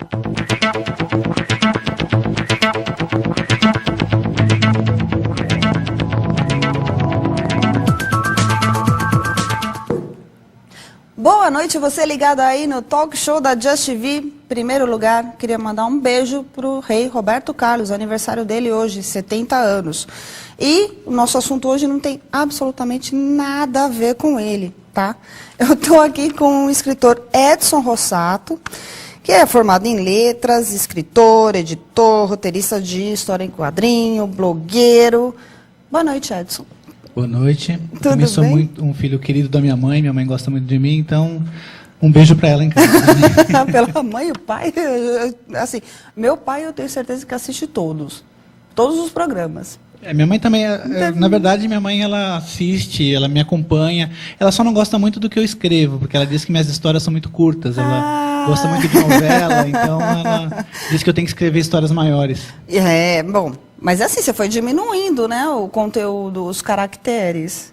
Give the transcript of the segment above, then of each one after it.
Boa noite, você ligado aí no Talk Show da Just TV. Primeiro lugar, queria mandar um beijo pro rei Roberto Carlos, aniversário dele hoje, 70 anos. E o nosso assunto hoje não tem absolutamente nada a ver com ele, tá? Eu estou aqui com o escritor Edson Rossato, que é formado em letras, escritor, editor, roteirista de história em quadrinho, blogueiro. Boa noite, Edson. Boa noite. Tudo Também sou bem? muito um filho querido da minha mãe gosta muito de mim, então um beijo para ela em casa. Pela mãe e o pai, assim, meu pai eu tenho certeza que assiste todos os programas. Minha mãe também, na verdade, minha mãe ela assiste, ela me acompanha, ela só não gosta muito do que eu escrevo, porque ela diz que minhas histórias são muito curtas, ela gosta muito de novela, então ela diz que eu tenho que escrever histórias maiores. Bom, mas assim, você foi diminuindo, né, o conteúdo, os caracteres.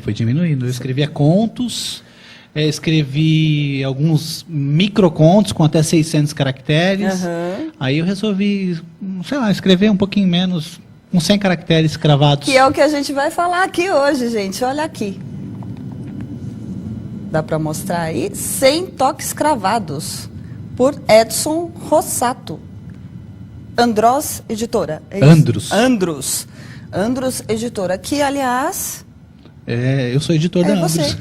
Foi diminuindo, eu escrevia contos, escrevi alguns microcontos com até 600 caracteres, aí eu resolvi, sei lá, escrever um pouquinho menos, uns 100 caracteres cravados. Que é o que a gente vai falar aqui hoje, gente. Olha aqui. Dá para mostrar aí? 100 toques cravados. Por Edson Rossato. Andros Editora. É isso? Andros Editora. Que, aliás... eu sou editor da Andros. Você.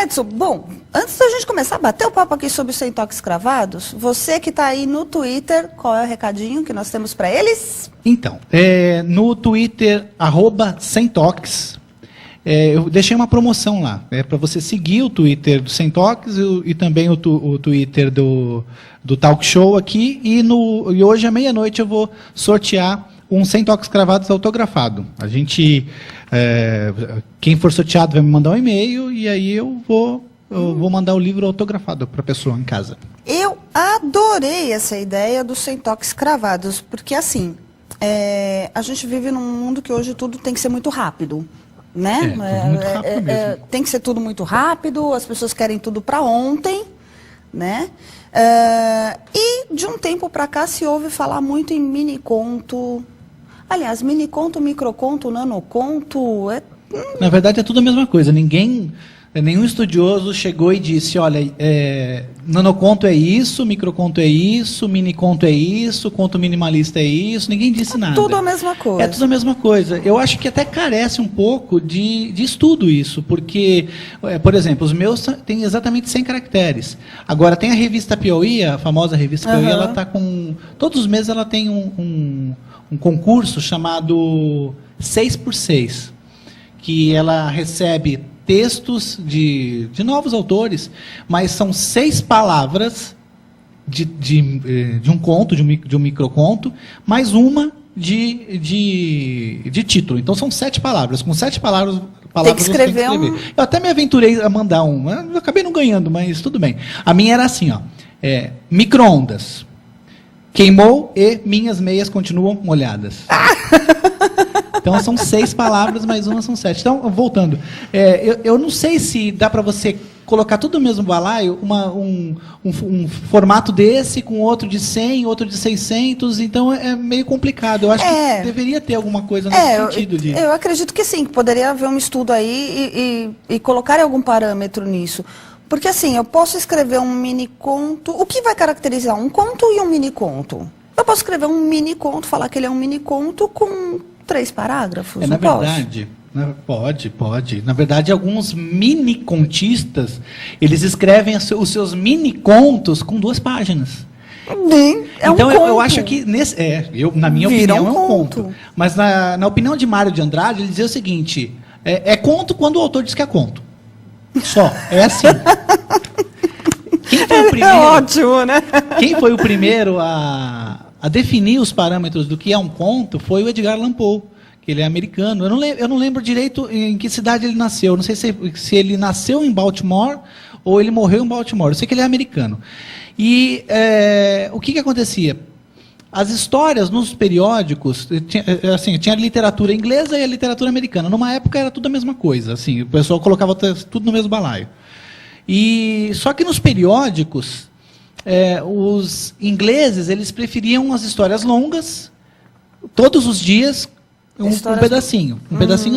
Edson, bom, antes da gente começar a bater o papo aqui sobre os 100 toques cravados, você que está aí no Twitter, qual é o recadinho que nós temos para eles? Então, no Twitter, @100toques, eu deixei uma promoção lá, para você seguir o Twitter do 100 Toques e também o Twitter do Talk Show aqui, e hoje à meia-noite eu vou sortear um 100 toques cravados autografado. A gente, quem for sorteado vai me mandar um e-mail e aí eu vou mandar o livro autografado para a pessoa em casa. Eu adorei essa ideia dos 100 toques cravados, porque assim, a gente vive num mundo que hoje tudo tem que ser muito rápido, né? Tudo muito rápido mesmo. Tem que ser tudo muito rápido, as pessoas querem tudo para ontem, né? E de um tempo para cá se ouve falar muito em mini-conto. Aliás, mini-conto, microconto, nanoconto... Na verdade é tudo a mesma coisa. Nenhum estudioso chegou e disse, olha, nanoconto é isso, microconto é isso, miniconto é isso, conto minimalista é isso, ninguém disse nada. Tudo a mesma coisa. É tudo a mesma coisa. Eu acho que até carece um pouco de estudo isso, porque, por exemplo, os meus têm exatamente 100 caracteres. Agora, tem a revista Piauí, a famosa revista Piauí, ela está com... Todos os meses ela tem um concurso chamado 6x6, que ela recebe textos de novos autores, mas são 6 palavras de um conto, de um microconto, mais uma de título. Então são 7 palavras. Com 7 palavras tem que escrever. Eu até me aventurei a mandar um. Eu acabei não ganhando, mas tudo bem. A minha era assim, ó. Micro-ondas. Queimou e minhas meias continuam molhadas. Então são 6 palavras, mais uma são 7. Então, voltando, eu não sei se dá para você colocar tudo no mesmo balaio, um formato desse com outro de 100, outro de 600, então é meio complicado. Eu acho que deveria ter alguma coisa nesse sentido. Eu acredito que sim, que poderia haver um estudo aí e colocar algum parâmetro nisso. Porque assim, eu posso escrever um mini-conto. O que vai caracterizar um conto e um mini-conto? Eu posso escrever um mini-conto, falar que ele é um mini-conto com 3 parágrafos. Na verdade, pode. Na verdade, alguns mini-contistas, eles escrevem os seus mini-contos com 2 páginas. Então, eu acho que, na minha opinião, é um conto. Mas na opinião de Mário de Andrade, ele dizia o seguinte, é conto quando o autor diz que é conto. Só, é assim. Quem foi o primeiro, é ótimo, né? Quem foi o primeiro a definir os parâmetros do que é um conto foi o Edgar Allan Poe, que ele é americano. Eu não lembro direito em que cidade ele nasceu. Não sei se ele nasceu em Baltimore ou ele morreu em Baltimore. Eu sei que ele é americano. E o que acontecia? As histórias nos periódicos, tinha a literatura inglesa e a literatura americana. Numa época era tudo a mesma coisa, assim, o pessoal colocava tudo no mesmo balaio. Só que nos periódicos, os ingleses, eles preferiam as histórias longas, todos os dias, um pedacinho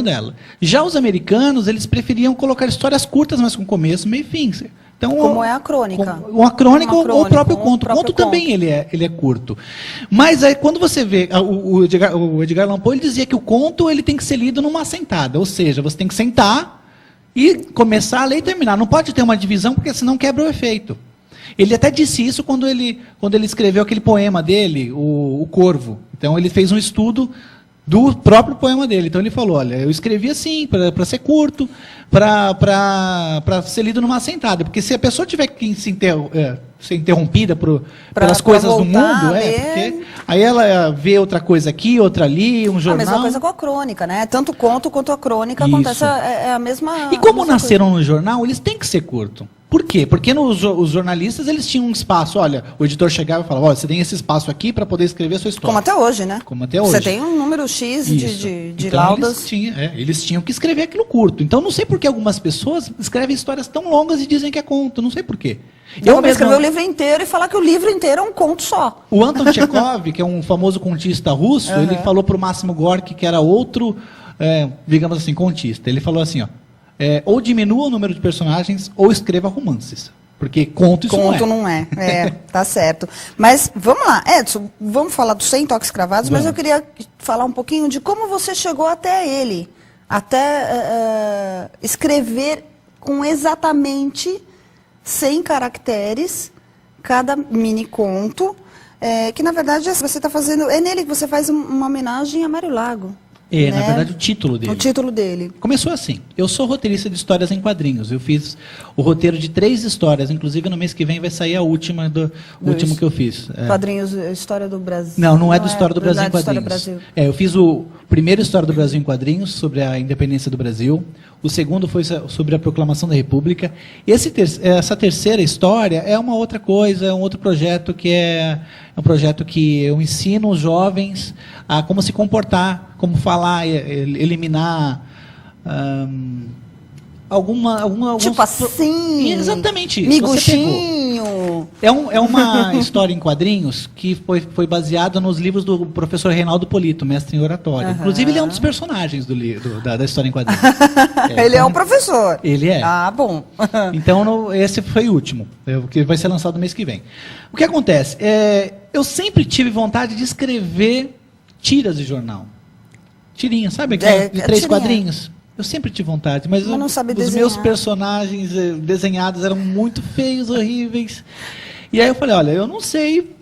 dela. Já os americanos, eles preferiam colocar histórias curtas, mas com começo, meio e fim. Então, como é a crônica. Uma crônica ou o próprio conto. O conto também ele é curto. Mas aí quando você vê, o Edgar Allan Poe ele dizia que o conto ele tem que ser lido numa sentada. Ou seja, você tem que sentar e começar a ler e terminar. Não pode ter uma divisão, porque senão quebra o efeito. Ele até disse isso quando ele escreveu aquele poema dele, o Corvo. Então ele fez um estudo do próprio poema dele. Então ele falou, olha, eu escrevi assim, para ser curto, para ser lido numa sentada. Porque se a pessoa tiver que ser interrompida pelas coisas do mundo, porque aí ela vê outra coisa aqui, outra ali, um jornal. A mesma coisa com a crônica, né? Tanto o conto quanto a crônica acontece a mesma. E como nasceram no jornal, eles têm que ser curto. Por quê? Porque os jornalistas eles tinham um espaço. Olha, o editor chegava e falava, olha, você tem esse espaço aqui para poder escrever a sua história. Como até hoje, né? Como até hoje. Você tem um número X de então, laudas. Eles tinham que escrever aquilo curto. Então, não sei por que algumas pessoas escrevem histórias tão longas e dizem que é conto. Não sei por quê. Eu mesmo escrever o livro inteiro e falar que o livro inteiro é um conto só. O Anton Chekhov, que é um famoso contista russo, ele falou para o Máximo Gorky, que era outro, digamos assim, contista. Ele falou assim, ó, ou diminua o número de personagens ou escreva romances. Porque conto não é. Tá certo. Mas vamos lá, Edson, vamos falar dos 100 Toques Cravados, mas eu queria falar um pouquinho de como você chegou até ele, até escrever com exatamente 100 caracteres cada mini conto, que na verdade você está fazendo, é nele que você faz uma homenagem a Mário Lago. Na verdade, o título dele. O título dele. Começou assim. Eu sou roteirista de histórias em quadrinhos. Eu fiz o roteiro de 3 histórias. Inclusive, no mês que vem vai sair a última último que eu fiz. Quadrinhos, História do Brasil. Não é do História do Brasil em quadrinhos. Eu fiz o primeiro História do Brasil em quadrinhos, sobre a independência do Brasil. O segundo foi sobre a proclamação da República. Essa terceira história é uma outra coisa, é um outro projeto que é um projeto que eu ensino os jovens a como se comportar, como falar, eliminar alguns... Tipo assim... Exatamente. Miguxinho. É uma história em quadrinhos que foi baseada nos livros do professor Reinaldo Polito, mestre em oratória. Inclusive, ele é um dos personagens da história em quadrinhos. Ele é um professor. Ele é. Ah, bom. Então, esse foi o último, que vai ser lançado no mês que vem. O que acontece? Eu sempre tive vontade de escrever tiras de jornal. Tirinha, sabe? De 3 quadrinhos. Eu sempre tive vontade, mas os meus personagens desenhados eram muito feios, horríveis. E aí eu falei, olha, eu não sei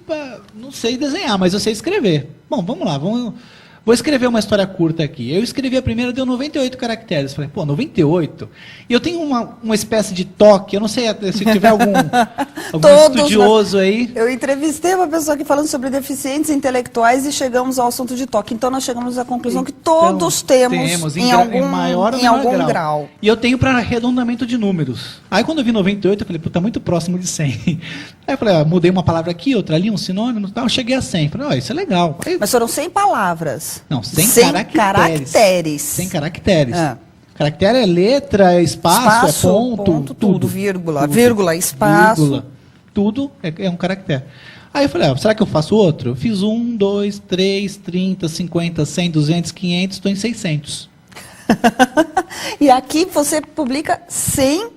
desenhar, mas eu sei escrever. Bom, vamos lá, vou escrever uma história curta aqui. Eu escrevi a primeira, deu 98 caracteres. Falei, 98? E eu tenho uma espécie de toque, eu não sei se tiver algum estudioso aí. Eu entrevistei uma pessoa aqui falando sobre deficientes intelectuais e chegamos ao assunto de toque. Então nós chegamos à conclusão que todos temos em algum grau. E eu tenho para arredondamento de números. Aí quando eu vi 98, eu falei, tá muito próximo de 100. Aí eu falei, mudei uma palavra aqui, outra ali, um sinônimo e tal. Cheguei a 100. Falei, isso é legal. Aí, mas foram 100 palavras. Não, 100 caracteres. 100 caracteres. Caractere é letra, espaço, é ponto, tudo. Vírgula, espaço. Vírgula, tudo é um caractere. Aí eu falei, será que eu faço outro? Eu fiz 1, 2, 3, 30, 50, 100, 200, 500, estou em 600. E aqui você publica 100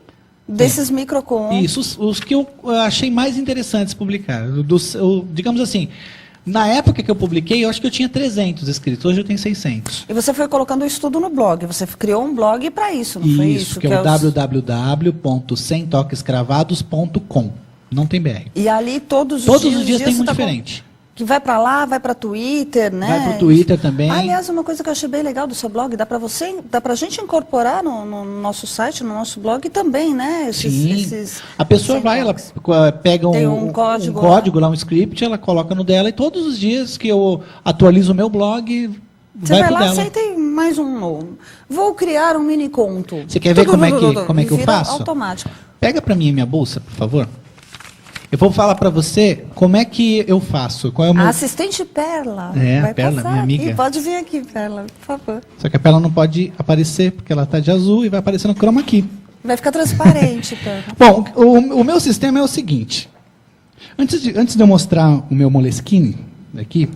desses microcontos. Isso, os que eu achei mais interessantes publicar. Digamos assim, na época que eu publiquei, eu acho que eu tinha 300 inscritos. Hoje eu tenho 600. E você foi colocando o estudo no blog. Você criou um blog para isso, não foi isso? Isso, que é o www.100toquescravados.com. Não tem BR. E ali todos os dias tem um diferente. Que vai para lá, vai para Twitter, né? Vai para o Twitter também. Aliás, uma coisa que eu achei bem legal do seu blog, dá para a gente incorporar no nosso site, no nosso blog também, né? A pessoa vai, ela pega um código lá, um script, ela coloca no dela e todos os dias que eu atualizo o meu blog, você vai lá, aceita mais um novo. Vou criar um mini conto. Você quer ver como é que eu faço? Automático. Pega para mim a minha bolsa, por favor. Eu vou falar para você como é que eu faço. Qual é o meu... A assistente Perla. A Perla, minha amiga. Aqui. Pode vir aqui, Perla, por favor. Só que a Perla não pode aparecer, porque ela está de azul e vai aparecer no chroma key. Vai ficar transparente, Perla. Bom, o meu sistema é o seguinte. Antes de eu mostrar o meu Moleskine aqui,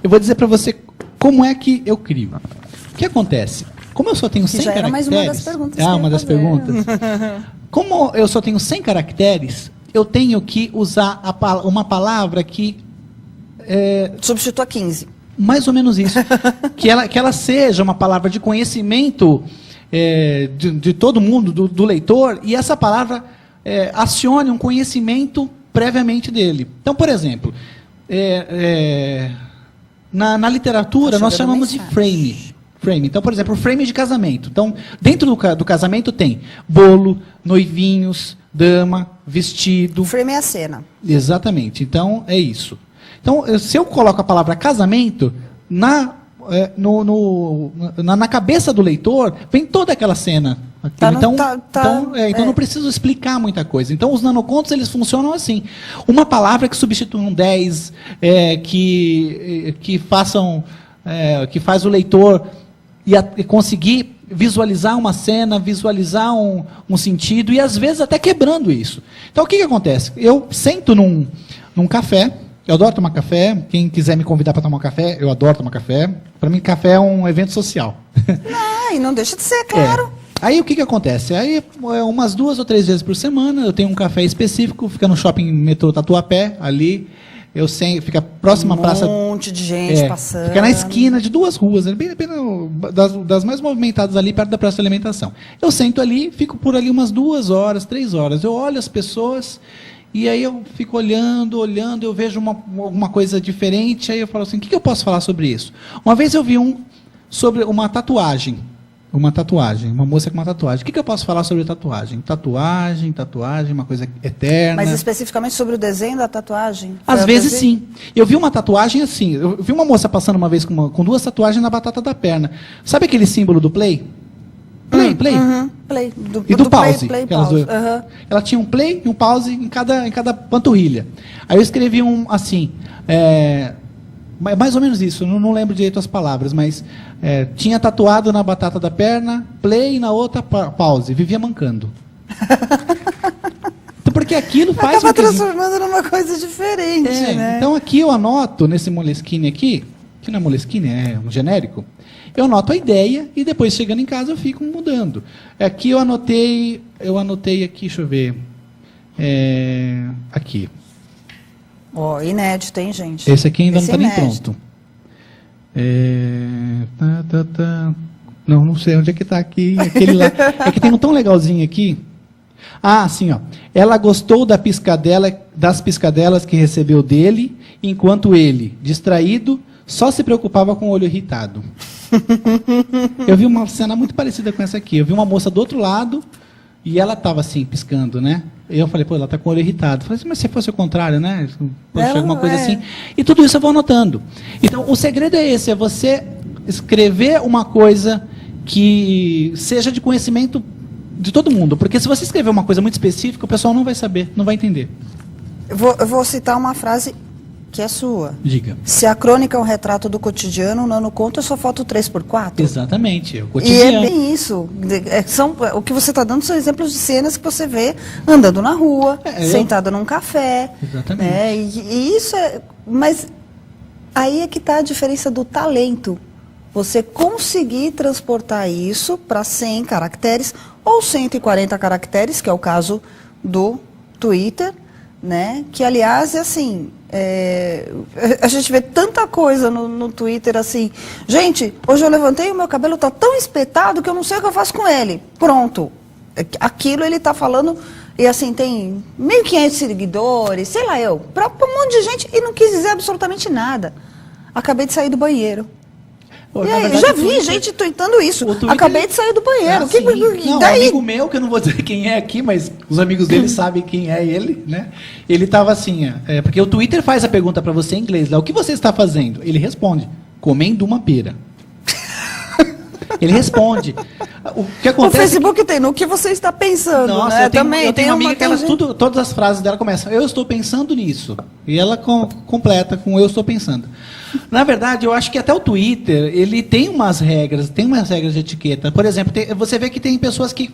eu vou dizer para você como é que eu crio. O que acontece? Como eu só tenho 100 já era caracteres... mais uma das perguntas. Uma das perguntas. Como eu só tenho 100 caracteres, eu tenho que usar uma palavra que... Substitua 15. Mais ou menos isso. que ela seja uma palavra de conhecimento de todo mundo, do leitor, e essa palavra acione um conhecimento previamente dele. Então, por exemplo, na literatura nós chamamos de frame. Então, por exemplo, o frame de casamento. Então, dentro do casamento tem bolo, noivinhos, dama, vestido. O frame é a cena. Exatamente. Então, é isso. Então, se eu coloco a palavra casamento, na cabeça do leitor, vem toda aquela cena. Então não preciso explicar muita coisa. Então, os nanocontos, eles funcionam assim. Uma palavra que substitui um 10, que faz o leitor e conseguir visualizar uma cena, visualizar um sentido, e às vezes até quebrando isso. Então, o que acontece? Eu sento num café. Eu adoro tomar café. Quem quiser me convidar para tomar um café, eu adoro tomar café. Para mim, café é um evento social. E não deixa de ser, claro. Aí, o que acontece? Aí, umas 2 ou 3 vezes por semana, eu tenho um café específico, fica no shopping metrô Tatuapé, ali. Fica próxima à praça... Um monte de gente passando. Fica na esquina de 2 ruas, bem das mais movimentadas ali, perto da praça de alimentação. Eu sento ali, fico por ali umas 2 horas, 3 horas. Eu olho as pessoas... E aí eu fico olhando, eu vejo alguma coisa diferente, aí eu falo assim, o que eu posso falar sobre isso? Uma vez eu vi sobre uma tatuagem, uma moça com uma tatuagem. O que eu posso falar sobre tatuagem? Tatuagem, uma coisa eterna. Mas especificamente sobre o desenho da tatuagem? Às vezes sim. Eu vi uma tatuagem assim, eu vi uma moça passando uma vez com 2 tatuagens na batata da perna. Sabe aquele símbolo do play? Play. Play. E do pause. Play, pause. Ela tinha um play e um pause em cada panturrilha. Aí eu escrevi assim, mais ou menos isso, não lembro direito as palavras, mas tinha tatuado na batata da perna, play, e na outra pause, vivia mancando. Então, porque aquilo faz... Acaba transformando numa coisa diferente, né? Então aqui eu anoto, nesse Moleskine aqui, que não é Moleskine, é um genérico, eu anoto a ideia e depois, chegando em casa, eu fico mudando. Aqui eu anotei aqui, deixa eu ver. Aqui. Inédito, hein, gente? Esse aqui ainda não está nem pronto. Não sei onde é que está aqui. Aquele lá. É que tem um tão legalzinho aqui. Sim, ó. Ela gostou das piscadelas que recebeu dele, enquanto ele, distraído, só se preocupava com o olho irritado. Eu vi uma cena muito parecida com essa aqui. Eu vi uma moça do outro lado e ela estava assim, piscando, né? E eu falei, ela está com o olho irritado. Eu falei assim, mas se fosse o contrário, né? Poxa, alguma coisa assim. E tudo isso eu vou anotando. Então, o segredo é esse, é você escrever uma coisa que seja de conhecimento de todo mundo. Porque se você escrever uma coisa muito específica, o pessoal não vai saber, não vai entender. Eu vou citar uma frase que é sua. Diga. Se a crônica é um retrato do cotidiano, o nanoconto é só foto 3x4. Exatamente, é o cotidiano. E é bem isso. O que você está dando são exemplos de cenas que você vê andando na rua, sentada num café. Exatamente. Né? E isso mas aí é que está a diferença do talento. Você conseguir transportar isso para 100 caracteres ou 140 caracteres, que é o caso do Twitter, né? Que, aliás, é assim, a gente vê tanta coisa no Twitter assim, gente, hoje eu levantei e o meu cabelo está tão espetado que eu não sei o que eu faço com ele. Pronto. Aquilo ele está falando, e assim, tem 1.500 seguidores, sei lá para um monte de gente, e não quis dizer absolutamente nada. Acabei de sair do banheiro. Pô, e aí, verdade, já vi gente tweetando isso. Acabei de sair do banheiro. Um amigo meu, que eu não vou dizer quem é aqui, mas os amigos dele sabem quem é ele, né? Ele estava assim, porque o Twitter faz a pergunta para você em inglês, lá, o que você está fazendo? Ele responde, comendo uma pera. Ele responde. O que acontece? O Facebook tem no que você está pensando. Nossa, né? eu tenho uma amiga que todas as frases dela começam, eu estou pensando nisso. E ela completa com eu estou pensando. Na verdade, eu acho que até o Twitter, ele tem umas regras de etiqueta. Por exemplo, você vê que tem pessoas que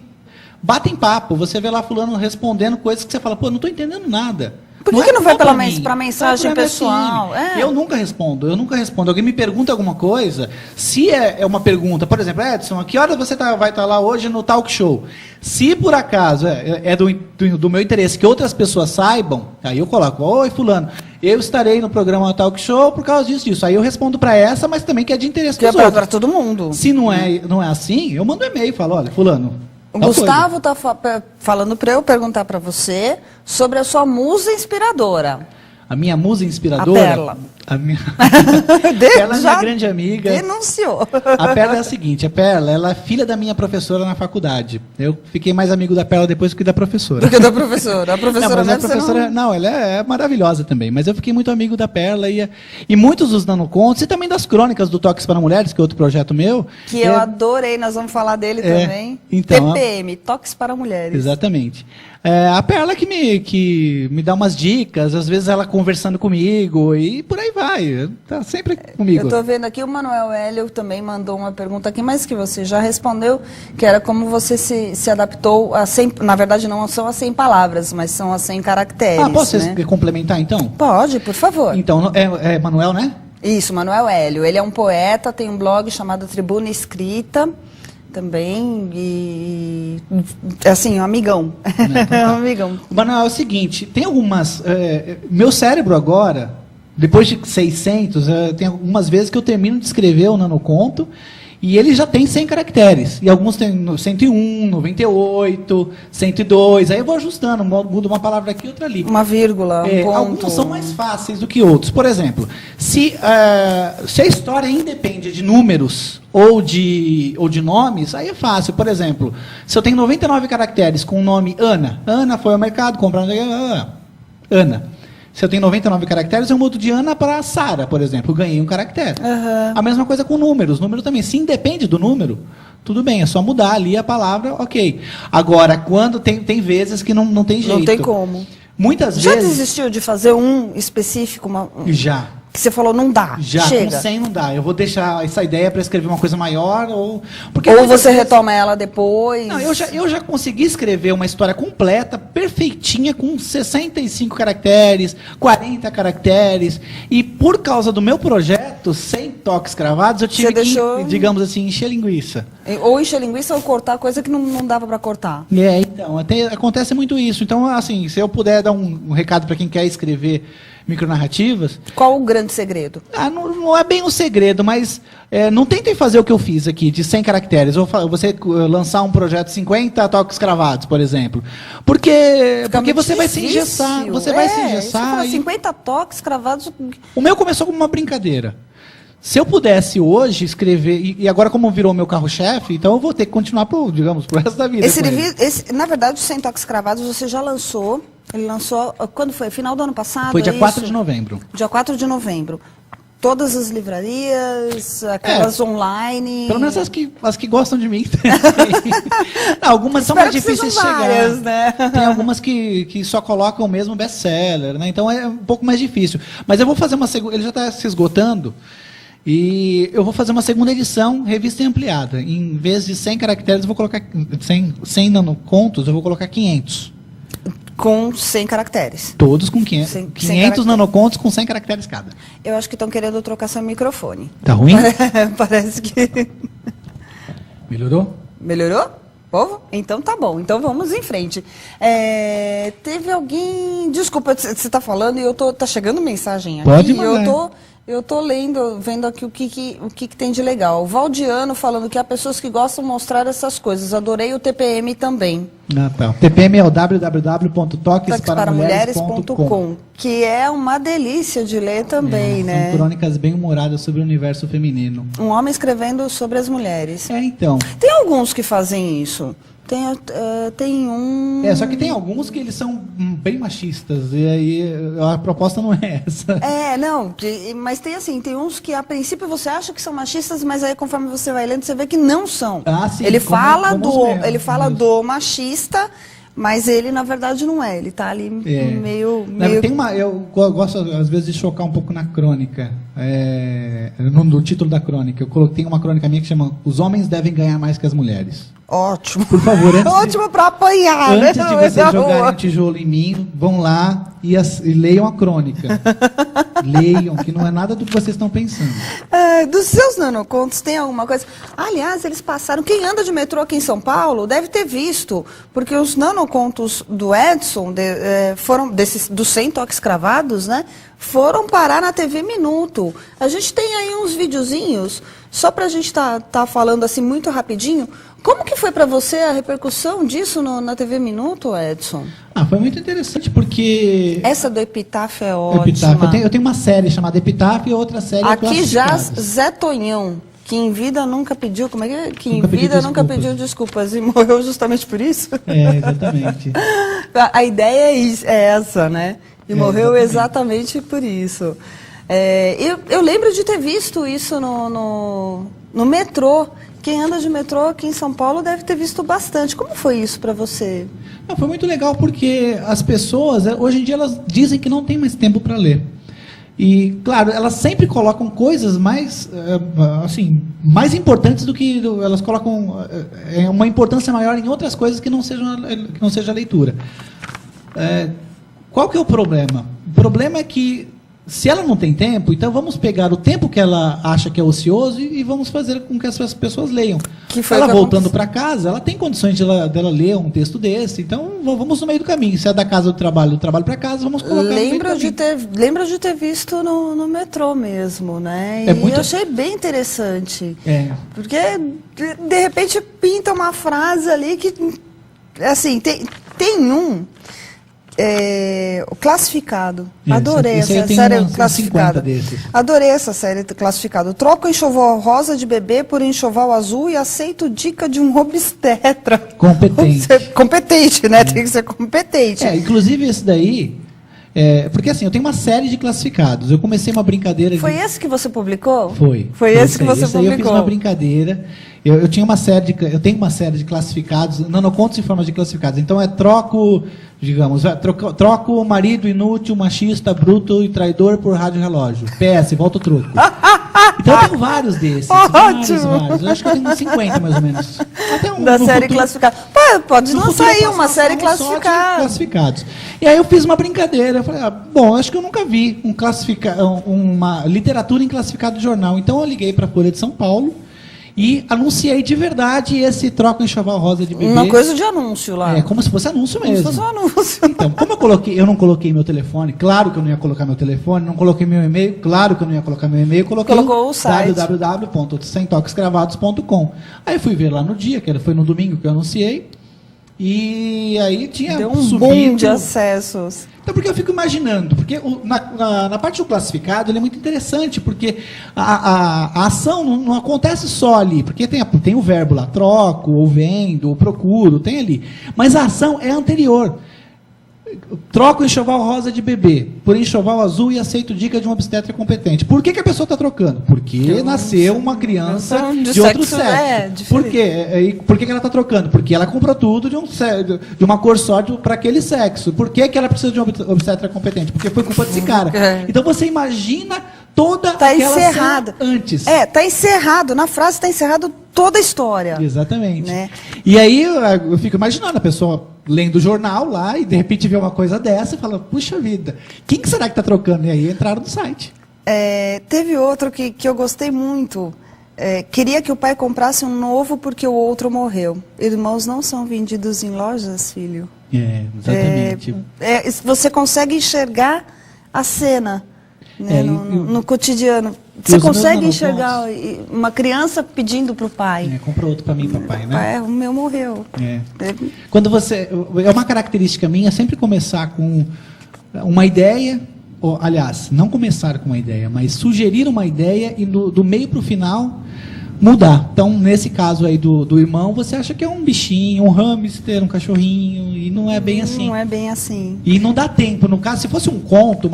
batem papo, você vê lá fulano respondendo coisas que você fala, não estou entendendo nada. Por que não vai para mensagem Vai pra pessoal? MSN. Eu nunca respondo. Alguém me pergunta alguma coisa, se é uma pergunta, por exemplo, Edson, a que hora você vai estar lá hoje no talk show? Se por acaso é do meu interesse que outras pessoas saibam, aí eu coloco, oi fulano, eu estarei no programa talk show por causa disso. Aí eu respondo para essa, mas também que é de interesse dos outros. Para todo mundo. Se não é assim, eu mando um e-mail e falo, olha, fulano. O Gustavo está falando para eu perguntar para você sobre a sua musa inspiradora. A minha musa inspiradora? A Perla. A minha... Perla é minha grande amiga. Denunciou. A Perla é a seguinte, a Perla, ela é filha da minha professora na faculdade. Eu fiquei mais amigo da Perla depois que da professora. Do que da professora. A professora não, ela é maravilhosa também, mas eu fiquei muito amigo da Perla e muitos dos nanocontos e também das crônicas do Toques para Mulheres, que é outro projeto meu. Que eu adorei, nós vamos falar dele também. Então, TPM, Toques para Mulheres. Exatamente. A Perla que me dá umas dicas, às vezes ela conversando comigo e por aí vai, tá sempre comigo. Eu estou vendo aqui, o Manuel Hélio também mandou uma pergunta aqui, mas que você já respondeu, que era como você se adaptou a 100, na verdade não são as 100 palavras, mas são as 100 caracteres. Posso né? complementar então? Pode, por favor. Então, é Manuel, né? Isso, Manuel Hélio. Ele é um poeta, tem um blog chamado Tribuna Escrita, também, e assim, um amigão. Um amigão. Manuel, é o seguinte, tem algumas... meu cérebro agora, depois de 600, tem algumas vezes que eu termino de escrever o nanoconto e ele já tem 100 caracteres. E alguns tem 101, 98, 102. Aí eu vou ajustando, mudo uma palavra aqui e outra ali. Uma vírgula, um ponto. Alguns são mais fáceis do que outros. Por exemplo, se a história independe de números ou de nomes, aí é fácil. Por exemplo, se eu tenho 99 caracteres com o nome Ana. Ana foi ao mercado, comprar... Ana. Se eu tenho 99 caracteres, eu mudo de Ana para Sara, por exemplo. Eu ganhei um caractere. Uhum. A mesma coisa com números. Número também. Se independe do número, tudo bem. É só mudar ali a palavra, ok. Agora, quando tem vezes que não tem jeito. Não tem como. Muitas vezes... Já desistiu de fazer um específico? Já. Que você falou, não dá, já, chega. Com 100 não dá. Eu vou deixar essa ideia para escrever uma coisa maior ou você retoma ela depois. Não, eu já consegui escrever uma história completa, perfeitinha, com 65 caracteres, 40 caracteres, e por causa do meu projeto, sem toques cravados, eu tive que, digamos assim, encher linguiça. Ou encher linguiça ou cortar coisa que não dava para cortar. Então, acontece muito isso. Então, assim, se eu puder dar um recado para quem quer escrever micronarrativas... Qual o grande segredo? Não é bem um segredo, mas não tentem fazer o que eu fiz aqui, de 100 caracteres. Você lançar um projeto de 50 toques cravados, por exemplo. Porque você vai se engessar. Você vai se engessar. 50 toques cravados... O meu começou como uma brincadeira. Se eu pudesse hoje escrever, e agora como virou meu carro-chefe, então eu vou ter que continuar pro resto da vida. Na verdade, os 100 toques cravados você já lançou. Ele lançou, quando foi? Final do ano passado? Foi dia 4 de novembro. Dia 4 de novembro. Todas as livrarias, aquelas online. Pelo menos as que gostam de mim. Não, algumas são mais difíceis de chegar. Várias, né? Tem algumas que só colocam o mesmo best-seller, né? Então é um pouco mais difícil. Mas eu vou fazer uma segunda. Ele já está se esgotando. E eu vou fazer uma segunda edição, revista ampliada. Em vez de 100 caracteres, eu vou colocar 100 nanocontos, eu vou colocar 500. Com 100 caracteres. Todos com 500. 500 nanocontos com 100 caracteres cada. Eu acho que estão querendo trocar seu microfone. Tá ruim? Parece que... Melhorou? Melhorou? Povo? Então tá bom. Então vamos em frente. Teve alguém... Desculpa, você está falando e tá chegando mensagem aqui. Pode mandar. Eu tô vendo aqui o que tem de legal. O Valdiano falando que há pessoas que gostam de mostrar essas coisas. Adorei o TPM também. Tá. O TPM é o www.toquesparaMulheres.com, que é uma delícia de ler também, né? São crônicas bem humoradas sobre o universo feminino. Um homem escrevendo sobre as mulheres. Então. Tem alguns que fazem isso. Tem um... Só que tem alguns que eles são bem machistas, e aí a proposta não é essa. Mas tem uns que a princípio você acha que são machistas, mas aí conforme você vai lendo, você vê que não são. Sim, ele fala do machista, mas ele na verdade não é, ele está ali meio... Eu gosto às vezes de chocar um pouco na crônica, no título da crônica. Eu coloquei uma crônica minha que chama Os Homens Devem Ganhar Mais que as Mulheres. Ótimo. Por favor, ótimo para apanhar, antes né? de vocês jogarem tijolo em mim, vão lá e leiam a crônica. Leiam, que não é nada do que vocês estão pensando. Dos seus nanocontos, tem alguma coisa? Aliás, eles passaram... Quem anda de metrô aqui em São Paulo deve ter visto, porque os nanocontos do Edson, foram dos 100 toques cravados, né? Foram parar na TV Minuto. A gente tem aí uns videozinhos, só para a gente tá falando assim muito rapidinho. Como que foi para você a repercussão disso na TV Minuto, Edson? Foi muito interessante, porque... Essa do Epitáfio é ótima. Eu tenho uma série chamada Epitáfio e outra série Aqui já Zé Tonhão, que em vida nunca pediu... Como é que é? Que em vida nunca pediu desculpas e morreu justamente por isso? Exatamente. A ideia é essa, né? E morreu exatamente por isso. Eu lembro de ter visto isso no metrô. Quem anda de metrô aqui em São Paulo deve ter visto bastante. Como foi isso para você? Foi muito legal, porque as pessoas, hoje em dia, elas dizem que não tem mais tempo para ler. E, claro, elas sempre colocam coisas mais importantes do que... Elas colocam uma importância maior em outras coisas que não seja a leitura. Qual que é o problema? O problema é que, se ela não tem tempo, então vamos pegar o tempo que ela acha que é ocioso e vamos fazer com que as pessoas leiam. Ela voltando para casa, ela tem condições dela ler um texto desse, então vamos no meio do caminho. Se é da casa do trabalho para casa, vamos colocar no meio do caminho. Lembro de ter visto no metrô mesmo, né? E eu achei bem interessante. Porque, de repente, pinta uma frase ali que, assim, tem um... o Classificado. Adorei essa série Classificado. Adorei essa série Classificado. Troco enxoval rosa de bebê por enxoval azul e aceito dica de um obstetra. Competente, né? Tem que ser competente. Inclusive esse daí... porque assim, eu tenho uma série de classificados. Eu comecei uma brincadeira... Foi esse que você publicou? Foi esse que você publicou. Aí eu fiz uma brincadeira. Eu tenho uma série de classificados, nanocontos em forma de classificados. Então troco o marido inútil, machista, bruto e traidor por rádio relógio. PS, volta o troco. Então eu tenho vários desses. Vários. Eu acho que eu tenho uns 50 mais ou menos. Da série classificada. Pode lançar aí uma série classificados. E aí eu fiz uma brincadeira. Eu falei, acho que eu nunca vi uma literatura em classificado de jornal. Então eu liguei para a Folha de São Paulo e anunciei de verdade esse troca enxoval rosa de bebê. Uma coisa de anúncio lá. Como se fosse anúncio mesmo. Como se fosse um anúncio. Então, como eu não coloquei meu telefone, claro que eu não ia colocar meu telefone, não coloquei meu e-mail, claro que eu não ia colocar meu e-mail, colocou o site www.semtoquescravados.com. Aí fui ver lá no dia, foi no domingo que eu anunciei, e aí tinha deu um boom de acessos. Então, porque eu fico imaginando, porque na parte do classificado ele é muito interessante, porque a ação não acontece só ali, porque tem o verbo lá, troco, ou vendo, ou procuro, tem ali. Mas a ação é anterior. Troco enxoval rosa de bebê por enxoval azul e aceito dica de um obstetra competente. Por que a pessoa está trocando? Porque nasceu uma criança de outro sexo. Por quê? Por que ela está trocando? Porque ela comprou tudo de uma cor só para aquele sexo. Por que ela precisa de um obstetra competente? Porque foi culpa desse cara. Então você imagina toda aquela cena antes. Está encerrado. Na frase está encerrado toda a história. Exatamente. Né? E aí eu fico imaginando a pessoa lendo o jornal lá e de repente vê uma coisa dessa e fala, puxa vida, quem que será que está trocando? E aí entraram no site. Teve outro que eu gostei muito. Queria que o pai comprasse um novo porque o outro morreu. Irmãos não são vendidos em lojas, filho. Exatamente. Você consegue enxergar a cena, né, no cotidiano. Você consegue enxergar uma criança pedindo para o pai. Compra outro para mim, papai, né? O meu morreu. Quando é uma característica minha sempre começar com uma ideia, aliás, não começar com uma ideia, mas sugerir uma ideia e do meio para o final mudar. Então, nesse caso aí do irmão, você acha que é um bichinho, um hamster, um cachorrinho, e não é bem assim. Não é bem assim. E não dá tempo. No caso, se fosse um conto,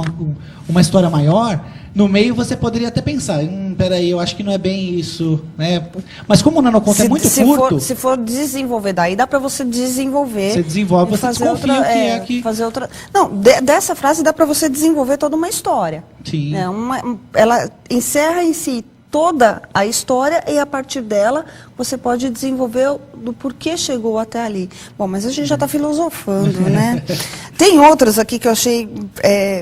uma história maior, no meio você poderia até pensar, peraí, eu acho que não é bem isso, né? Mas como o nanoconto é muito curto... Se for desenvolver, daí dá para você desenvolver. Você desenvolve, você desconfia o que é que... Fazer outra... Não, dessa frase dá para você desenvolver toda uma história. Sim. Ela encerra em si toda a história e a partir dela você pode desenvolver do porquê chegou até ali. Bom, mas a gente já está filosofando, né? Tem outras aqui que eu achei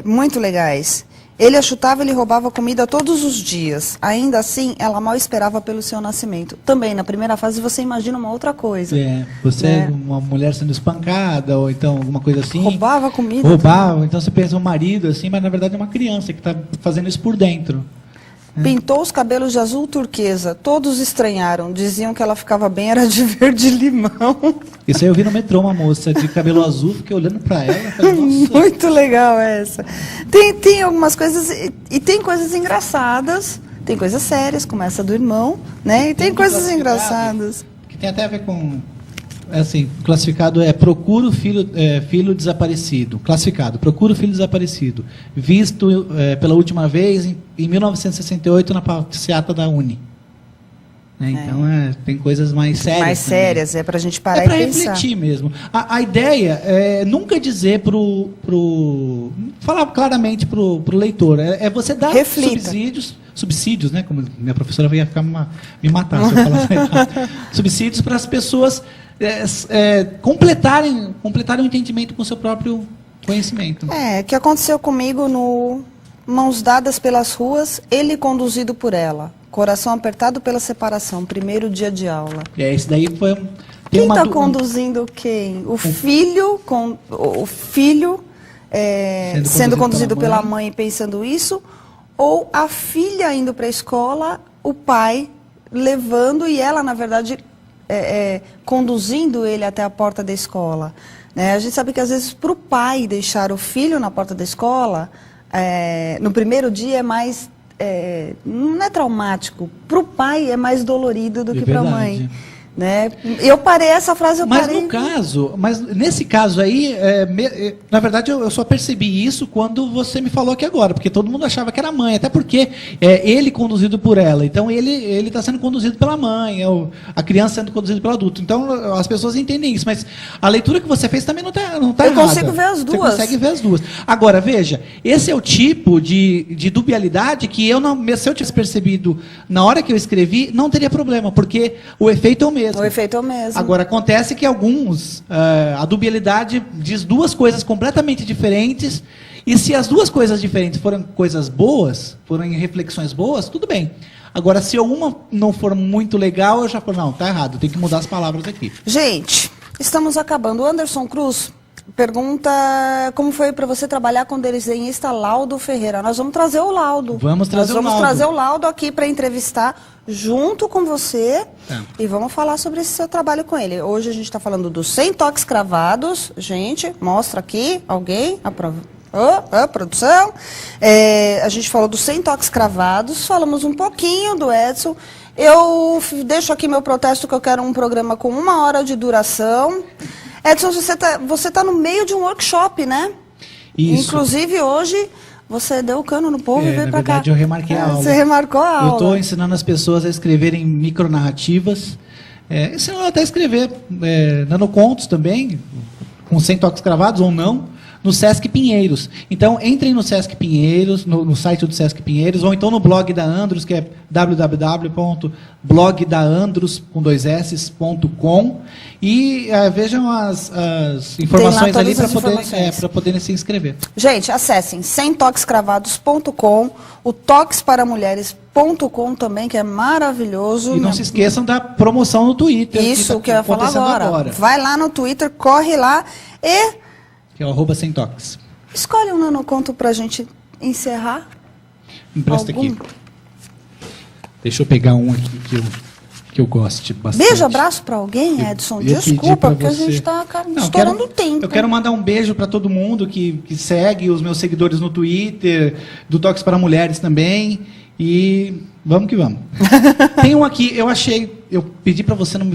muito legais. Ele a chutava, ele roubava comida todos os dias. Ainda assim, ela mal esperava pelo seu nascimento. Também, na primeira fase, você imagina uma outra coisa. Você, uma mulher sendo espancada, ou então alguma coisa assim. Roubava comida. Roubava, então você pensa um marido assim, mas na verdade é uma criança que está fazendo isso por dentro. Pintou os cabelos de azul turquesa. Todos estranharam. Diziam que ela ficava bem, era de verde limão. Isso aí eu vi no metrô, uma moça de cabelo azul, fiquei olhando para ela e falei, nossa. Muito legal essa. Tem algumas coisas, e tem coisas engraçadas, tem coisas sérias, como essa do irmão, né? E tem coisas engraçadas. Que tem até a ver com... Assim, classificado procura o filho desaparecido. Classificado, procura o filho desaparecido. Visto pela última vez em 1968 na passeata da Uni. Então, tem coisas mais sérias. Mais também. Sérias, para a gente parar e para pensar. refletir mesmo. A ideia é nunca dizer falar claramente pro leitor. É você dar subsídios, né? Como minha professora ia ficar me matar se eu falar. Subsídios para as pessoas completarem o entendimento com o seu próprio conhecimento. Que aconteceu comigo no Mãos Dadas pelas Ruas, ele conduzido por ela. Coração apertado pela separação, primeiro dia de aula. Esse daí foi... Quem está conduzindo quem? O filho sendo conduzido pela mãe pensando isso, ou a filha indo para a escola, o pai levando e ela, na verdade, conduzindo ele até a porta da escola. A gente sabe que, às vezes, para o pai deixar o filho na porta da escola, no primeiro dia é mais... não é traumático. Para o pai é mais dolorido do que para a mãe. Eu parei essa frase, Mas nesse caso aí, na verdade eu só percebi isso quando você me falou aqui agora, porque todo mundo achava que era a mãe, até porque ele conduzido por ela, então ele está sendo conduzido pela mãe, a criança sendo conduzida pelo adulto, então as pessoas entendem isso, mas a leitura que você fez também não tá errada. Eu consigo ver as duas. Você consegue ver as duas. Agora, veja, esse é o tipo de dubialidade que se eu tivesse percebido na hora que eu escrevi, não teria problema, porque o efeito é o mesmo. O efeito é o mesmo. Agora, acontece que alguns, a dubialidade diz duas coisas completamente diferentes, e se as duas coisas diferentes forem coisas boas, forem reflexões boas, tudo bem. Agora, se uma não for muito legal, eu já falo, não, tá errado, tem que mudar as palavras aqui. Gente, estamos acabando. O Anderson Cruz pergunta como foi para você trabalhar com o desenhista Laudo Ferreira. Nós vamos trazer o Laudo. Vamos trazer o Laudo aqui para entrevistar junto com você e vamos falar sobre esse seu trabalho com ele. Hoje a gente está falando dos 100 toques cravados. Gente, mostra aqui, alguém, a produção. A gente falou dos 100 toques cravados, falamos um pouquinho do Edson. Eu deixo aqui meu protesto que eu quero um programa com 1 hora de duração. Edson, você tá no meio de um workshop, né? Isso. Inclusive, hoje, você deu o cano no povo e veio para cá. Na verdade, eu remarquei a aula. Você remarcou a aula. Eu estou ensinando as pessoas a escreverem micronarrativas, ensinando até a escrever nanocontos também, com 100 toques cravados ou não, no Sesc Pinheiros. Então, entrem no Sesc Pinheiros, no site do Sesc Pinheiros, ou então no blog da Andros, que é www.blogdaandros.com, e vejam as informações ali para poderem se inscrever. Gente, acessem 100toquescravados.com, o toquesparamulheres.com também, que é maravilhoso. E não se esqueçam da promoção no Twitter. Isso que eu ia falar agora. Vai lá no Twitter, corre lá e... que é o @100toques. Escolhe um nanoconto para a gente encerrar. Empresta aqui. Deixa eu pegar um aqui que eu goste bastante. Beijo, abraço para alguém, Edson? Desculpa, porque a gente está estourando o tempo. Eu quero mandar um beijo para todo mundo que segue, os meus seguidores no Twitter, do Toques para Mulheres também. E vamos que vamos. Tem um aqui, eu pedi para você não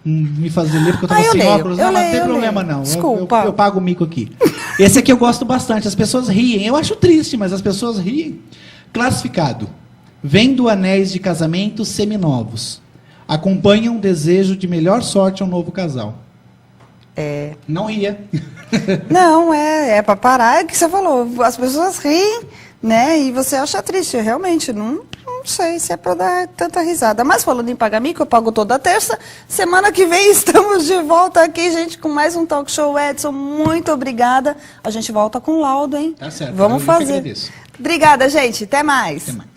me fazer ler, porque eu estava sem óculos. Não tem problema não. Desculpa. Eu pago o mico aqui. Esse aqui eu gosto bastante. As pessoas riem. Eu acho triste, mas as pessoas riem. Classificado. Vendo anéis de casamento seminovos. Acompanham um desejo de melhor sorte ao novo casal. Não ria. Não, é para parar. É o que você falou. As pessoas riem, né? E você acha triste. Realmente, não Não sei se é para dar tanta risada. Mas falando em pagar mico, eu pago toda terça. Semana que vem estamos de volta aqui, gente, com mais um Talk Show. Edson, muito obrigada. A gente volta com laudo, hein? Tá certo. Vamos fazer. Obrigada, gente. Até mais. Até mais.